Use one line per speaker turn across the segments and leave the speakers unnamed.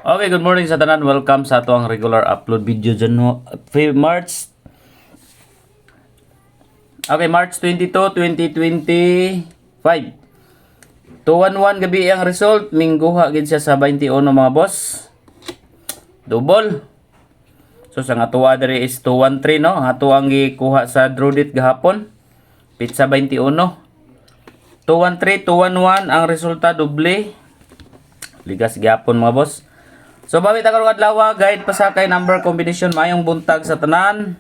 Okay, good morning sa tanan. Welcome sa atong regular upload video dyan no. March March 22, 2025. 211 gabi ang result. Mingguha gid siya sa 21 mga boss. Double. So sa nga tuwa diri is 213 no. Ang ato ang gikuha sa Drudit gahapon. Pizza 21. 213, 211 ang resulta doble. Ligas gihapon mga boss. So bawit karong adlaw guide pasakay number combination mayong buntag sa tanan.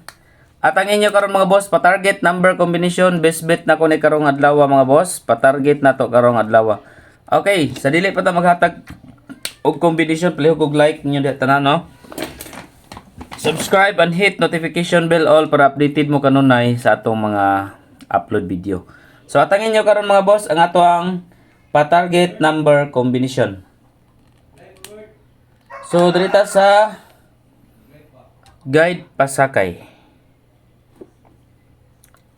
At ang inyo karon mga boss pa-target number combination best bet na ko ni karong adlaw mga boss. Pa-target na to karong adlaw. Okay, sa dili pa ta maghatag og combination palihog og like ninyo diha tanan no. Subscribe and hit notification bell all para updated mo kanunay sa atong mga upload video. So atang inyo karon mga boss ang ato ang pa-target number combination. So, dirita sa guide pasakay.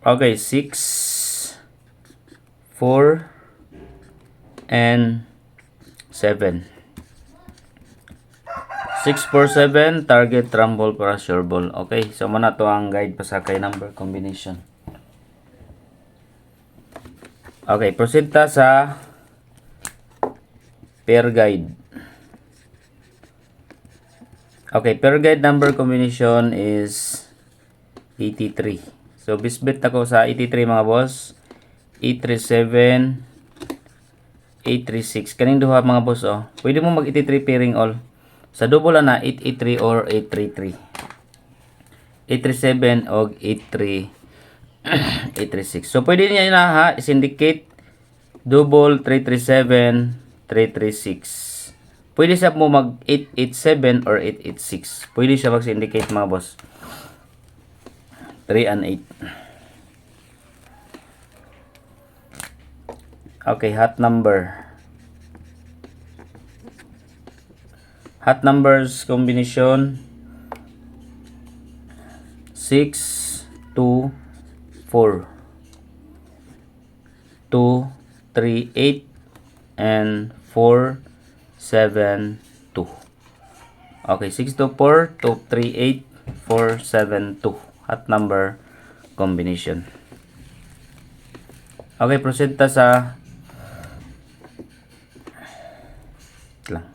Okay, 6, 4, and 7. 6, 4, 7, target, rumble, para sure ball. Okay, so muna to ang guide pasakay number combination. Okay, proceed ta sa pair guide. Okay, per guide number combination is 83. So, bisbit ako sa 83 mga boss. 837, 836. Kaning duha mga boss oh. Pwede mo mag 83 pairing all. Sa double na 883 or 833. 837 o 83 836. So, pwede niya na ha, is-indicate double 337, 336. Pwede siya mo mag 887 or 886. Pwede siya mag-indicate mga boss. 3 and 8. Okay, hot number. Hot numbers combination 6, 2, 4. 2, 3, 8 and 4, 7, 2. Okay, 6, 2, 4, 2, 3, 8, 4, 7, 2. Hot number combination. Okay, proceed ta sa lang.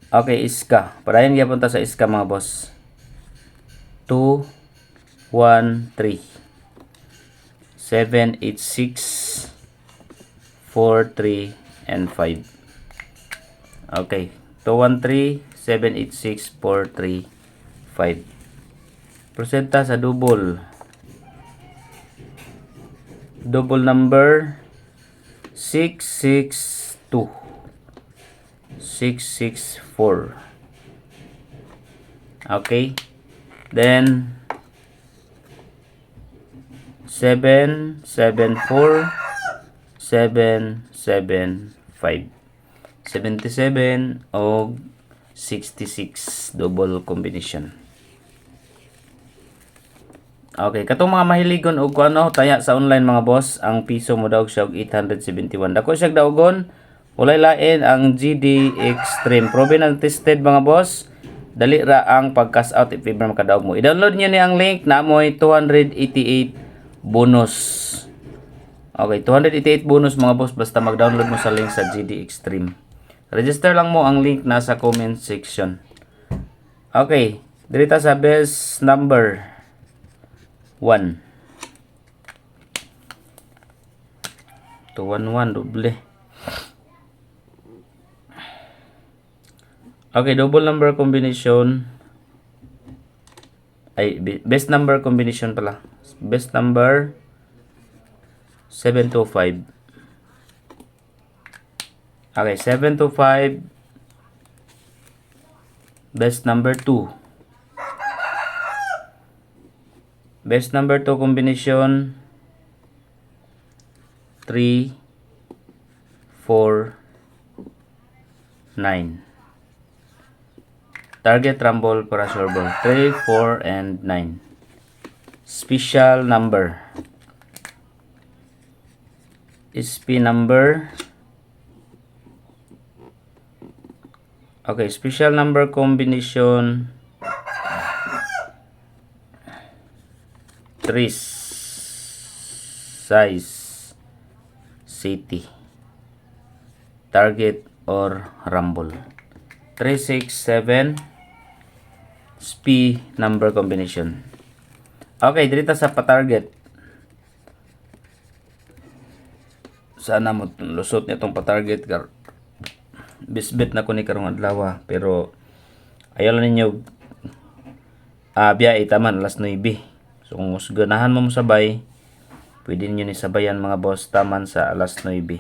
Okay, iska. Padayon gyapon ta sa iska mga boss. 2, 1, 3. 7, 8, 6, 4, 3, and 5. Okay, 213, 786, 435. Proceed ta sa double. Double number 662, 664. Okay, then 774, 775. 77 o 66 double combination. Okay, katong mga mahiligon og kuano taya sa online mga boss, ang piso mo daw siya og 871. Dako siya daogon, walay lain ang GD Extreme. Proven and tested mga boss. Dali ra ang pag-cash out if ever makadaog mo. I-download niyo ni ang link na mo'y 288 bonus. Okay, 288 bonus mga boss basta mag-download mo sa link sa GD Extreme. Register lang mo ang link nasa comment section. Okay, dito sa best number 1. 211 doble. Okay, double number combination. Ay, best number combination pala. Best number 725. Okay, 725. Best number 2. Best number 2 combination 3, 4, 9. Target rumble para sure ball 3, 4, and 9. Special number. SP number. Okay, special number combination 3 size city target or rumble. 3, 6, 7 SP number combination. Okay, dito sa pa-target. Sana mo lusot niya itong pa-target. Bisbit na ko ni karong adlaw, pero ayaw lang ninyo biya taman alas 9. So kung ganahan mo sabay, pwede niyo ni sabayan mga boss taman sa alas 9.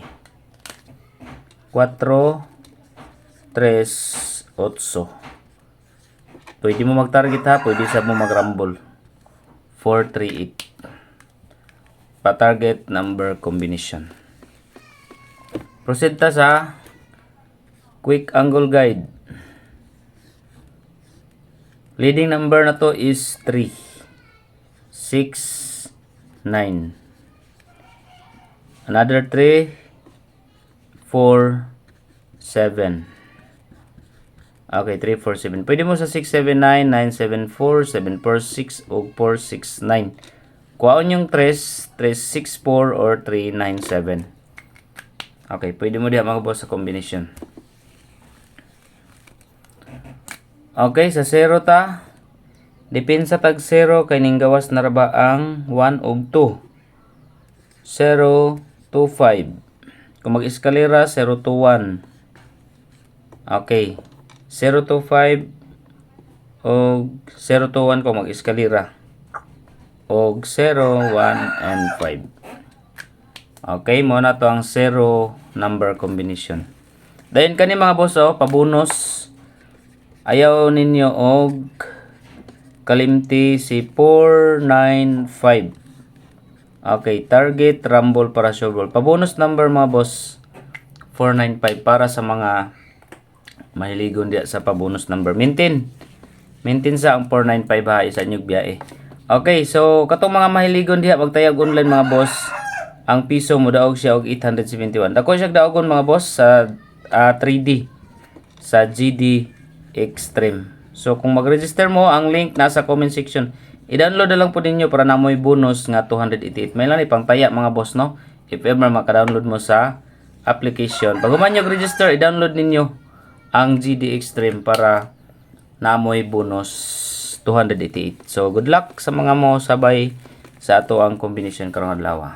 4, 3, 8. Pwede mo mag-target ha, pwede sa mo mag-rumble. 4, 3, 8. Pa-target number combination. Proceed ta sa quick angle guide. Leading number na to is 3, 6, 9. Another 3, 4, 7. Okay, 3, 4, 7. Pwede mo sa 6, 7, 9, 9, 7, 4, 7, 4, 6, o 4, 6, 9. Kuhaon yung 3, 3, 6, 4, or 3, 9, 7. Okay, pwede mo diha mga boss sa combination. Okay, sa 0 ta. Depensa tag 0 kay ning gawas na raba ang 1 ug 2. 0, 2, 5. Kung mag-eskalera 0 to 1. Okay. 0 to 5 o 0 to 1 kung mag-eskalera. O 0, 1, and 5. Okay, mo na to ang 0 number combination. Dayon kani mga boss pabonus. Ayaw ninyo og kalimti si 495. Okay, target rumble para sure ball. Pabonus number mga boss 495 para sa mga mahiligon diya sa pabonus number. Maintain sa ang 495 ha isa nyug biyahe. Okay, so katong mga mahiligon diha magtayag online mga boss. Ang piso mo daog siya og 871. Dako siya daogon mga boss sa 3D sa GD Extreme. So kung mag-register mo, ang link nasa comment section. I-download na lang po ninyo para na mo'y bonus nga 288. May lang ipang taya mga boss no. If ever maka-download mo sa application. Pag human nyo register, i-download ninyo ang GD Extreme para na mo'y bonus 288. So good luck sa mga mo sabay sa ato ang combination karong adlaw.